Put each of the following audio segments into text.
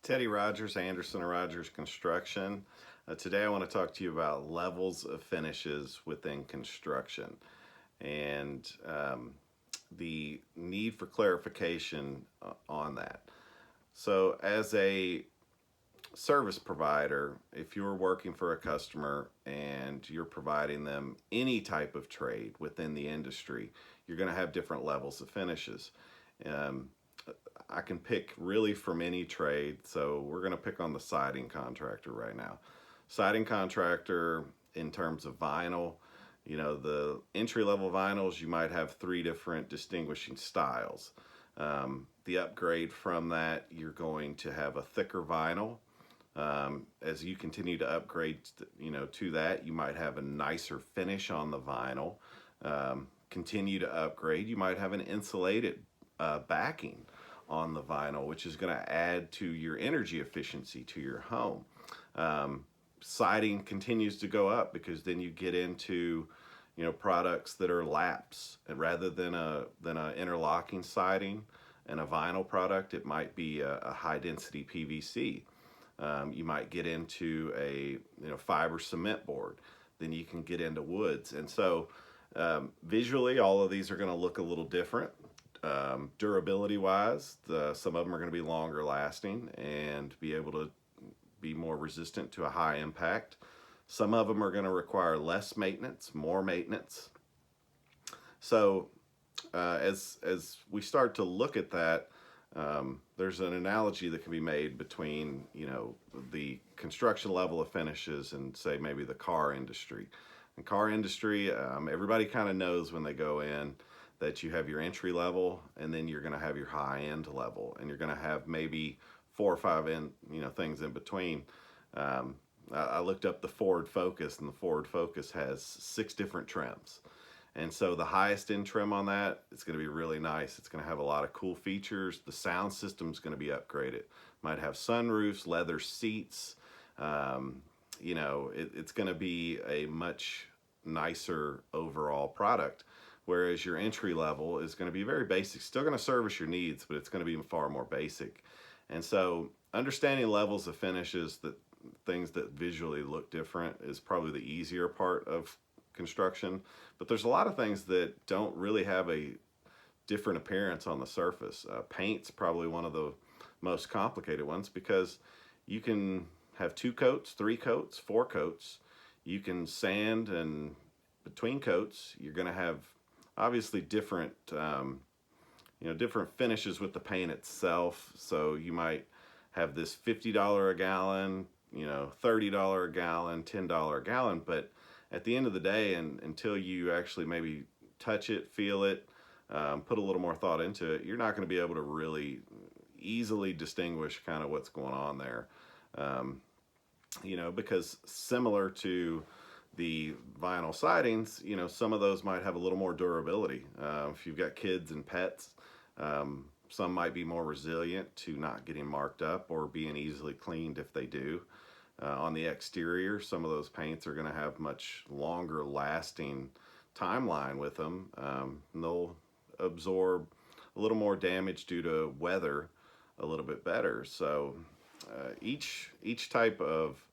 Teddy Rogers, Anderson and Rogers Construction. Today I want to talk to you about levels of finishes within construction and the need for clarification on that. So as a service provider, if you're working for a customer and you're providing them any type of trade within the industry, you're going to have different levels of finishes. Um, I can pick really from any trade, so we're going to pick on the siding contractor right now. Siding contractor, in terms of vinyl, the entry level vinyls, you might have three different distinguishing styles. The upgrade from that, you're going to have a thicker vinyl. As you continue to upgrade, to that, you might have a nicer finish on the vinyl. Continue to upgrade, you might have an insulated backing on the vinyl, which is going to add to your energy efficiency to your home. Siding continues to go up because then you get into products that are laps, and rather than a interlocking siding and a vinyl product, it might be a high density PVC. You might get into a fiber cement board. Then you can get into woods, and so visually all of these are going to look a little different. Durability wise, some of them are going to be longer lasting and be able to be more resistant to a high impact. Some of them are going to require less maintenance, more maintenance. So as we start to look at that, there's an analogy that can be made between the construction level of finishes and say maybe the car industry. In car industry, everybody kind of knows when they go in that you have your entry level, and then you're going to have your high end level, and you're going to have maybe 4 or 5 things in between. I looked up the Ford Focus, and the Ford Focus has 6 different trims. And so the highest end trim on that, it's going to be really nice. It's going to have a lot of cool features. The sound system's going to be upgraded. Might have sunroofs, leather seats. It's going to be a much nicer overall product. Whereas your entry level is going to be very basic, still going to service your needs, but it's going to be far more basic. And so understanding levels of finishes, that things that visually look different, is probably the easier part of construction. But there's a lot of things that don't really have a different appearance on the surface. Paint's probably one of the most complicated ones because you can have 2 coats, 3 coats, 4 coats. You can sand, and between coats, you're going to have obviously different different finishes with the paint itself. So you might have this $50 a gallon, $30 a gallon, $10 a gallon, but at the end of the day, and until you actually maybe touch it, feel it, put a little more thought into it, you're not going to be able to really easily distinguish kind of what's going on there. Because similar to the vinyl sidings, some of those might have a little more durability. If you've got kids and pets, some might be more resilient to not getting marked up or being easily cleaned if they do. On the exterior, some of those paints are going to have much longer lasting timeline with them. And they'll absorb a little more damage due to weather a little bit better. So each type of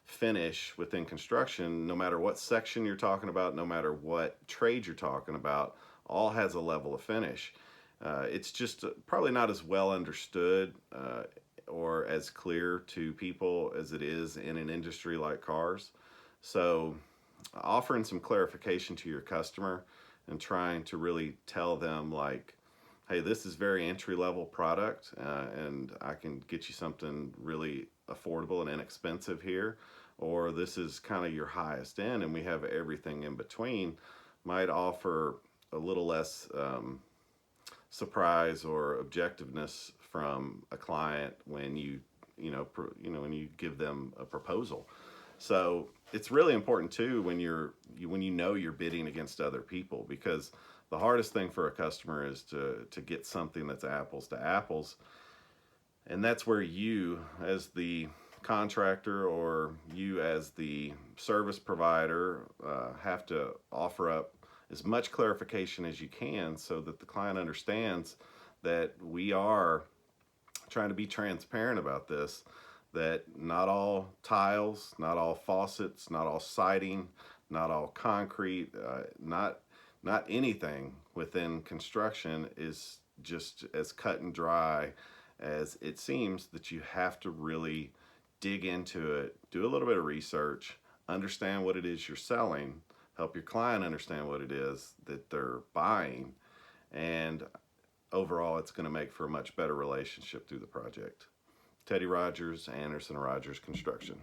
finish within construction, no matter what section you're talking about, no matter what trade you're talking about, all has a level of finish. It's just probably not as well understood or as clear to people as it is in an industry like cars. So offering some clarification to your customer and trying to really tell them, like, hey, this is very entry level product, and I can get you something really affordable and inexpensive here, or this is kind of your highest end and we have everything in between, might offer a little less surprise or objectiveness from a client when when you give them a proposal. So it's really important too when you're bidding against other people, because the hardest thing for a customer is to get something that's apples to apples. And that's where you as the contractor or you as the service provider have to offer up as much clarification as you can so that the client understands that we are trying to be transparent about this, that not all tiles, not all faucets, not all siding, not all concrete, not anything within construction is just as cut and dry as it seems. That you have to really dig into it, do a little bit of research, understand what it is you're selling, help your client understand what it is that they're buying, and overall it's going to make for a much better relationship through the project. Teddy Rogers, Anderson Rogers Construction.